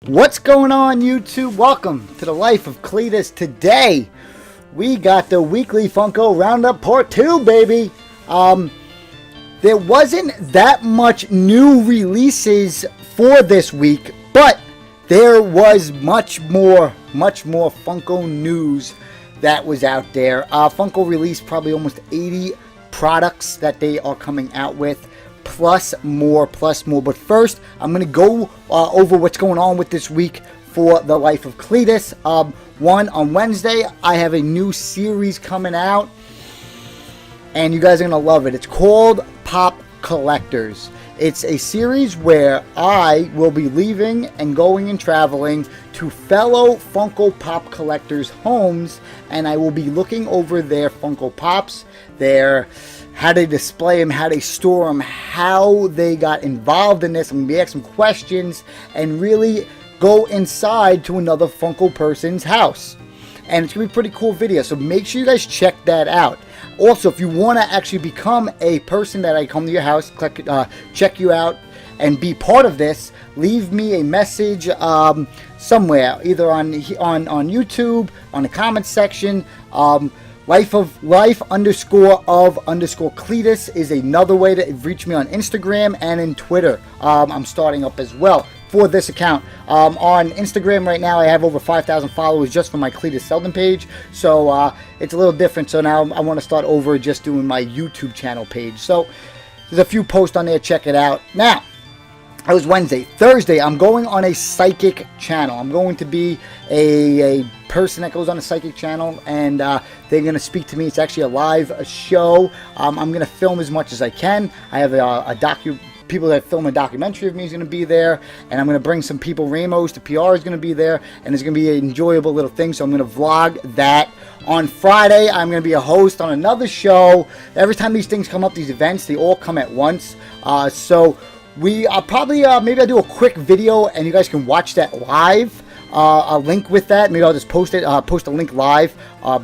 What's going on, YouTube? Welcome to the Life of CLETUS. Today, we got the weekly Funko Roundup Part 2, baby. There wasn't that much new releases for this week, but there was much more Funko news that was out there. Funko released probably almost 80 products that they are coming out with. Plus more. But first, I'm going to go over what's going on with this week for the Life of CLETUS. On Wednesday, I have a new series coming out, and you guys are going to love it. It's called Pop Collectors. It's a series where I will be leaving and going and traveling to fellow Funko Pop collectors' homes, and I will be looking over their Funko Pops, how they display them, how they store them, how they got involved in this. I'm going to be asking questions and really go inside to another Funko person's house. And it's going to be a pretty cool video, so make sure you guys check that out. Also, if you want to actually become a person that I come to your house, check you out, and be part of this, leave me a message somewhere, either on YouTube, on the comments section. Life _of_ CLETUS is another way to reach me on Instagram and in Twitter. I'm starting up as well for this account. On Instagram right now, I have over 5,000 followers just for my CLETUS SELDIN page. So it's a little different. So now I want to start over just doing my YouTube channel page. So there's a few posts on there. Check it out. Now, it was Wednesday. Thursday, I'm going on a psychic channel. I'm going to be a person that goes on a psychic channel, and they're going to speak to me. It's actually a live show. I'm going to film as much as I can. I have people that film a documentary of me is going to be there, and I'm going to bring some people. Ramos, the PR, is going to be there, and it's going to be an enjoyable little thing, so I'm going to vlog that. On Friday, I'm going to be a host on another show. Every time these things come up, these events, they all come at once. So we probably, maybe I'll do a quick video and you guys can watch that live. A link with that. Maybe I'll just post a link live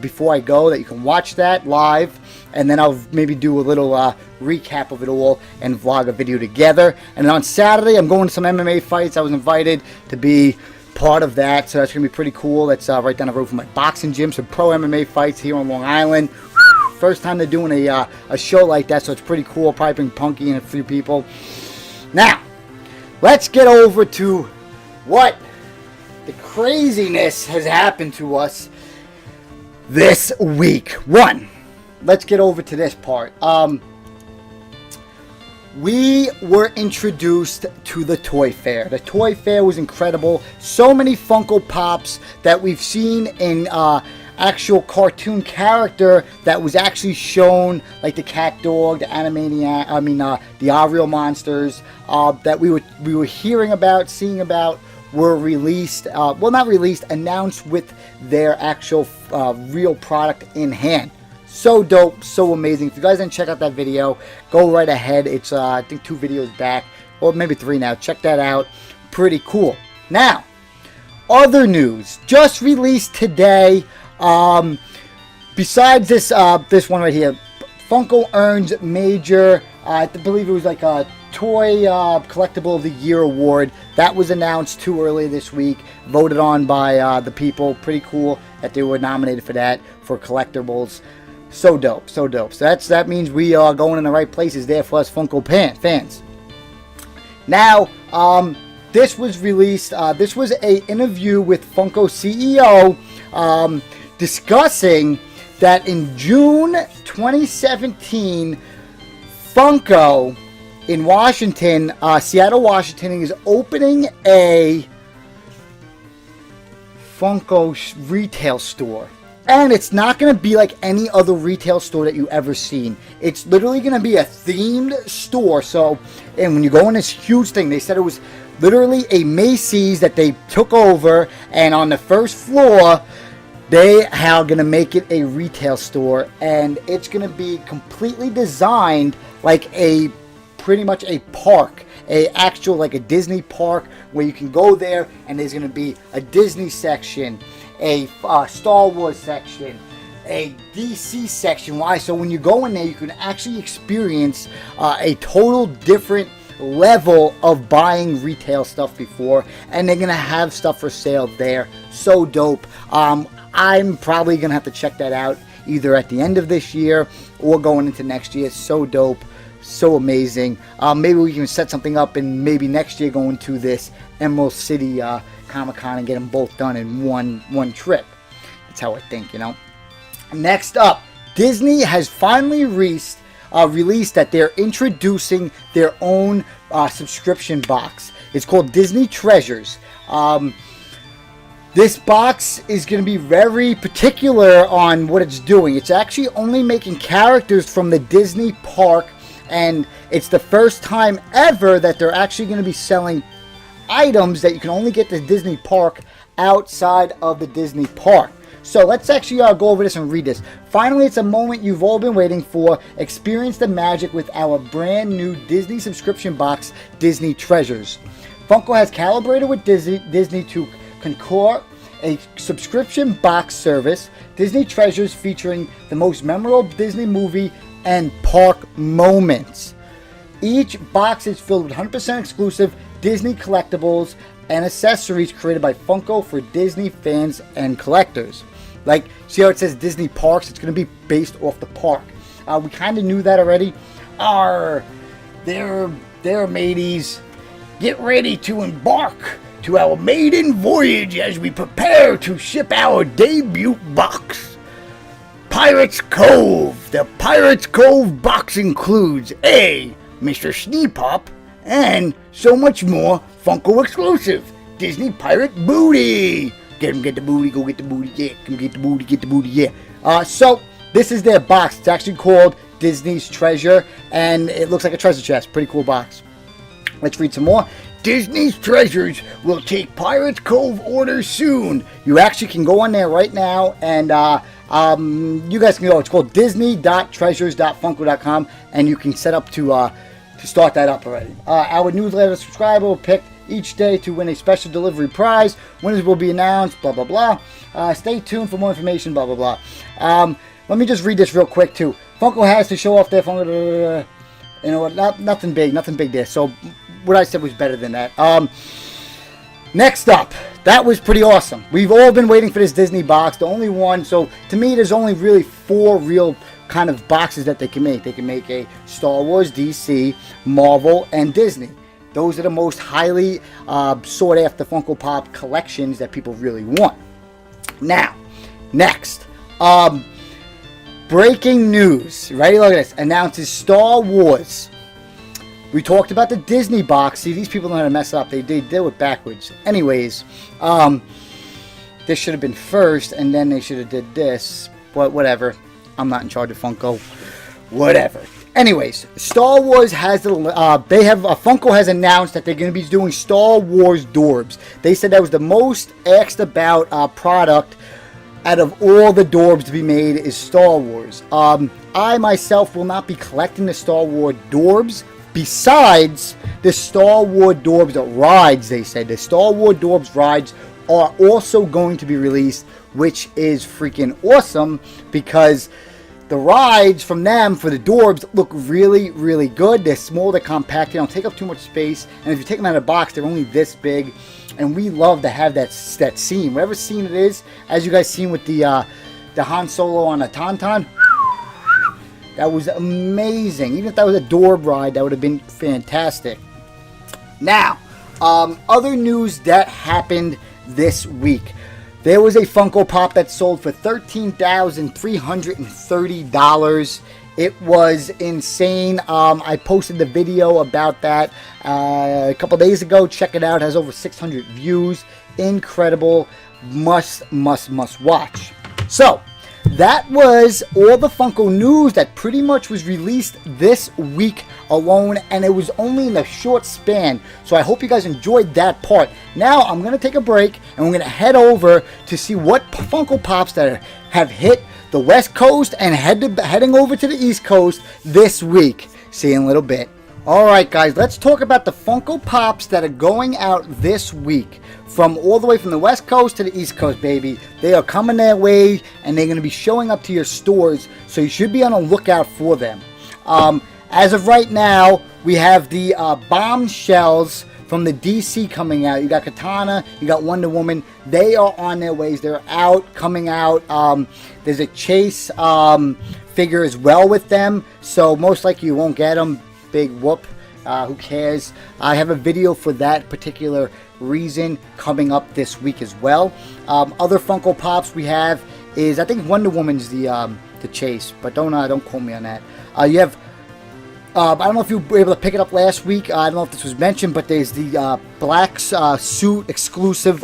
before I go that you can watch that live. And then I'll maybe do a little recap of it all and vlog a video together. And then on Saturday, I'm going to some MMA fights. I was invited to be part of that, so that's going to be pretty cool. That's right down the road from my boxing gym. Some pro MMA fights here on Long Island. First time they're doing a show like that, so it's pretty cool. Probably bring Punky and a few people. Now, let's get over to what the craziness has happened to us this week. Let's get over to this part. We were introduced to the Toy Fair. The Toy Fair was incredible. So many Funko Pops that we've seen in actual cartoon character that was actually shown, like the cat dog, the Animaniac, the Ariel monsters that we were hearing about, seeing about, were released. Well, not released, announced with their actual real product in hand. So dope, so amazing. If you guys didn't check out that video, go right ahead. It's I think 2 videos back, or maybe 3 now. Check that out. Pretty cool. Now, other news just released today. Besides this one right here, Funko earns major, I believe it was like a Toy Collectible of the Year award. That was announced too earlier this week, voted on by the people. Pretty cool that they were nominated for that, for collectibles. So dope, so dope. So that means we are going in the right places there for us Funko fans. Now, this was released. This was an interview with Funko CEO discussing that in June 2017, Funko in Washington, Seattle, Washington, is opening a Funko retail store. And it's not going to be like any other retail store that you ever seen. It's literally going to be a themed store. So, and when you go in this huge thing, they said it was literally a Macy's that they took over. And on the first floor, they are going to make it a retail store. And it's going to be completely designed like pretty much a park. Like a Disney park where you can go there and there's going to be a Disney section, a Star Wars section, a DC section. Why? So when you go in there, you can actually experience a total different level of buying retail stuff before, and they're gonna have stuff for sale there. So dope. I'm probably gonna have to check that out either at the end of this year or going into next year. So dope, so amazing. Maybe we can set something up and maybe next year going to this Emerald City Comic-Con and get them both done in one trip. That's how I think, you know. Next up, Disney has finally released that they're introducing their own subscription box. It's called Disney Treasures. This box is going to be very particular on what it's doing. It's actually only making characters from the Disney park, and it's the first time ever that they're actually going to be selling items that you can only get to Disney park outside of the Disney park. So let's actually go over this and read this. Finally, it's a moment you've all been waiting for. Experience the magic with our brand new Disney subscription box, Disney Treasures. Funko has collaborated with Disney to concur a subscription box service, Disney Treasures, featuring the most memorable Disney movie and park moments. Each box is filled with 100% exclusive Disney collectibles and accessories created by Funko for Disney fans and collectors. Like, see how it says Disney Parks? It's going to be based off the park. We kind of knew that already. There, mateys. Get ready to embark to our maiden voyage as we prepare to ship our debut box. Pirates Cove. The Pirates Cove box includes a Mr. Sneepop and so much more Funko exclusive Disney Pirate Booty. Get the booty, go get the booty, yeah. Come get the booty, yeah. So this is their box. It's actually called Disney's Treasure, and it looks like a treasure chest. Pretty cool box. Let's read some more. Disney's Treasures will take Pirates Cove orders soon. You actually can go on there right now, and you guys can go. It's called disney.treasures.funko.com, and you can set up to start that up already. Our newsletter subscriber will pick each day to win a special delivery prize. Winners will be announced, blah, blah, blah. Stay tuned for more information, blah, blah, blah. Let me just read this real quick, too. Funko has to show off their Funko, you know what, nothing big there. So what I said was better than that. Next up, that was pretty awesome. We've all been waiting for this Disney box, the only one. So to me, there's only really 4 real kind of boxes that they can make. They can make a Star Wars, DC, Marvel, and Disney. Those are the most highly sought after Funko Pop collections that people really want. Now, next, breaking news. Ready? Look at this. Announces Star Wars. We talked about the Disney box. See, these people know how to mess up. They do it backwards. Anyways, this should have been first, and then they should have did this. But whatever. I'm not in charge of Funko. Whatever. Anyways, Star Wars has Funko has announced that they're going to be doing Star Wars Dorbs. They said that was the most asked about product out of all the Dorbs to be made is Star Wars. I myself will not be collecting the Star Wars Dorbs. Besides the Star Wars Dorbs rides, they said the Star Wars Dorbs rides are also going to be released, which is freaking awesome because the rides from them for the Dorbs look really, really good. They're small, they're compact, they don't take up too much space, and if you take them out of the box, they're only this big. And we love to have that scene, whatever scene it is, as you guys seen with the Han Solo on a Tauntaun. That was amazing. Even if that was a Dorb ride, that would have been fantastic. Now, other news that happened this week. There was a Funko Pop that sold for $13,330. It was insane. I posted the video about that a couple days ago. Check it out. It has over 600 views. Incredible. Must watch. So, that was all the Funko news that pretty much was released this week alone, and it was only in a short span, so I hope you guys enjoyed that part. Now I'm going to take a break, and we're going to head over to see what Funko Pops that have hit the West Coast and heading over to the East Coast this week. See you in a little bit. Alright guys, let's talk about the Funko Pops that are going out this week. From all the way from the West Coast to the East Coast, baby. They are coming their way, and they're going to be showing up to your stores, so you should be on the lookout for them. As of right now, we have the bombshells from the DC coming out. You got Katana, you got Wonder Woman. They are on their ways. They're out, coming out. There's a Chase figure as well with them, so most likely you won't get them. Big whoop. Who cares? I have a video for that particular reason coming up this week as well. Other Funko Pops we have is, I think Wonder Woman's the Chase, but don't quote me on that. You have I don't know if you were able to pick it up last week. I don't know if this was mentioned, but there's the black suit exclusive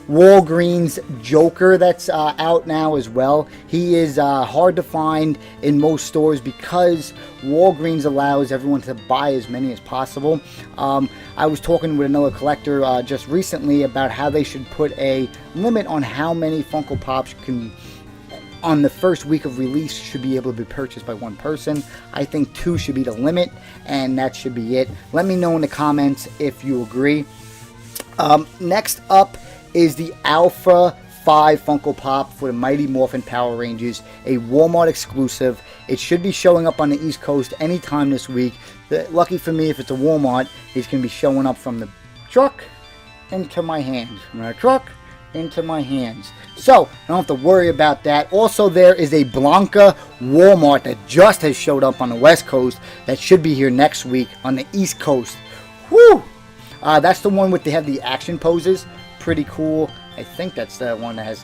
Walgreens Joker that's out now as well. He is hard to find in most stores because Walgreens allows everyone to buy as many as possible. I was talking with another collector just recently about how they should put a limit on how many Funko Pops can, on the first week of release, should be able to be purchased by one person. I think 2 should be the limit, and that should be it. Let me know in the comments if you agree. Next up is the Alpha 5 Funko Pop for the Mighty Morphin Power Rangers, a Walmart exclusive. It should be showing up on the East Coast anytime this week. Lucky for me, if it's a Walmart, it's going to be showing up from the truck into my hands. From the truck into my hands. So, I don't have to worry about that. Also, there is a Blanca Walmart that just has showed up on the West Coast that should be here next week on the East Coast. Woo! That's the one with they have the action poses. Pretty cool. I think that's the one that has,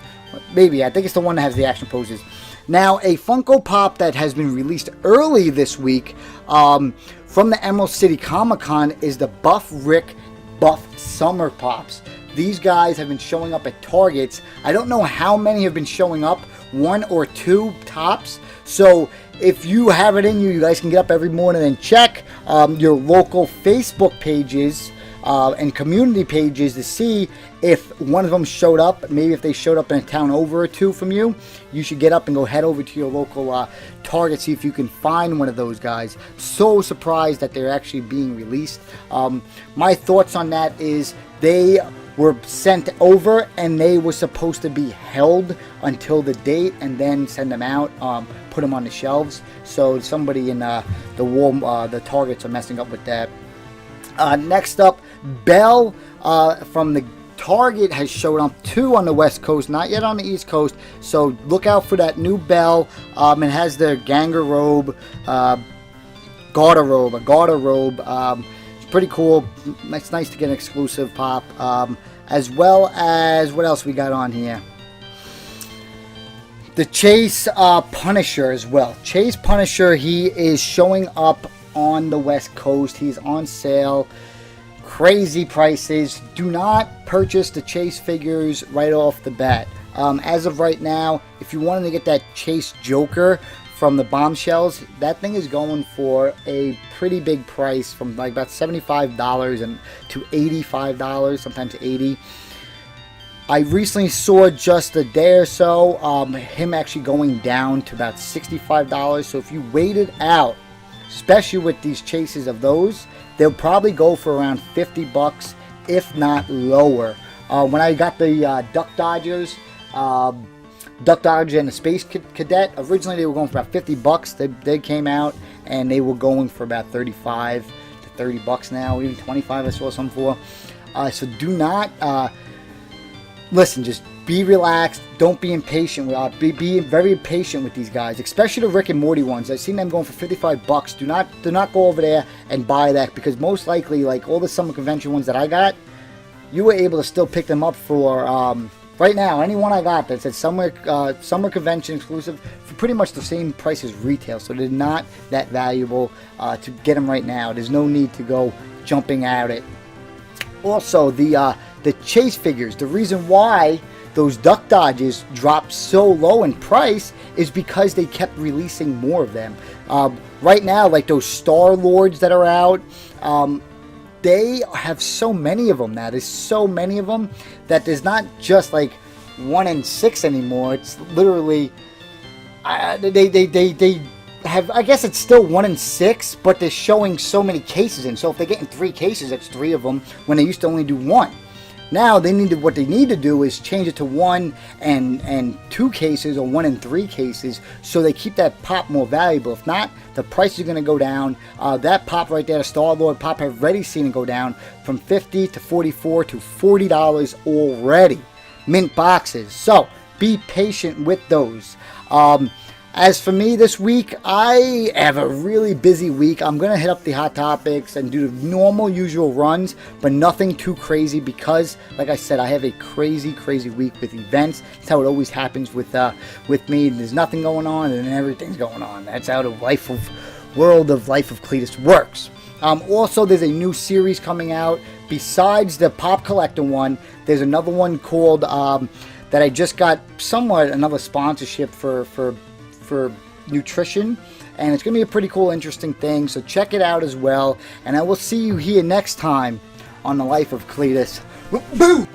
maybe, I think it's the one that has the action poses. Now, a Funko Pop that has been released early this week from the Emerald City Comic Con is the Buff Rick Buff Summer Pops. These guys have been showing up at Targets. I don't know how many have been showing up, 1 or 2 tops. So if you have it in you, you guys can get up every morning and check your local Facebook pages and community pages to see if one of them showed up. Maybe if they showed up in a town over or 2 from you, you should get up and go head over to your local Target, see if you can find one of those guys. So surprised that they're actually being released. My thoughts on that is they were sent over and they were supposed to be held until the date and then send them out, put them on the shelves. So somebody in the Targets are messing up with that. Next up, Belle from the Target has showed up 2 on the West Coast, not yet on the East Coast. So look out for that new Belle. It has the Ganger robe, garter robe. It's pretty cool. It's nice to get an exclusive pop. As well as, what else we got on here? The Chase Punisher as well. Chase Punisher, he is showing up on the West Coast. He's on sale. Crazy prices. Do not purchase the Chase figures right off the bat. As of right now, if you wanted to get that Chase Joker from the bombshells, that thing is going for a pretty big price, from like about $75 and to $85, sometimes $80. I recently saw just a day or so him actually going down to about $65. So if you waited out, especially with these chases of those, they'll probably go for around $50, if not lower. When I got the Duck Dodgers and the Space Cadet, originally they were going for about $50. They came out and they were going for about $35 to $30 now, even $25 I saw some for. So do not listen, just be relaxed. Don't be impatient. Be very patient with these guys, especially the Rick and Morty ones. I've seen them going for $55. Do not go over there and buy that, because most likely, like all the summer convention ones that I got, you were able to still pick them up for right now. Any one I got that said summer convention exclusive for pretty much the same price as retail. So they're not that valuable to get them right now. There's no need to go jumping at it. Also, the Chase figures. The reason why those Duck Dodgers dropped so low in price is because they kept releasing more of them. Right now, like those Star Lords that are out, they have so many of them now. There's so many of them that there's not just like 1 in 6 anymore. It's literally they have, I guess it's still 1 in 6, but they're showing so many cases in. So if they're getting 3 cases, that's 3 of them when they used to only do 1. Now what they need to do is change it to 1 and 2 cases, or 1 and 3 cases, so they keep that pop more valuable. If not, the price is going to go down. That pop right there, the Star-Lord pop, I've already seen it go down from $50 to $44 to $40 already. Mint boxes. So be patient with those. As for me this week, I have a really busy week. I'm going to hit up the Hot Topics and do the normal usual runs, but nothing too crazy because, like I said, I have a crazy week with events. That's how it always happens with me. There's nothing going on and then everything's going on. That's how the world of Life of CLETUS works. Also, there's a new series coming out. Besides the Pop Collector one, there's another one called, that I just got somewhat another sponsorship for nutrition, and it's gonna be a pretty cool, interesting thing, so check it out as well, and I will see you here next time on the Life of CLETUS. Boo!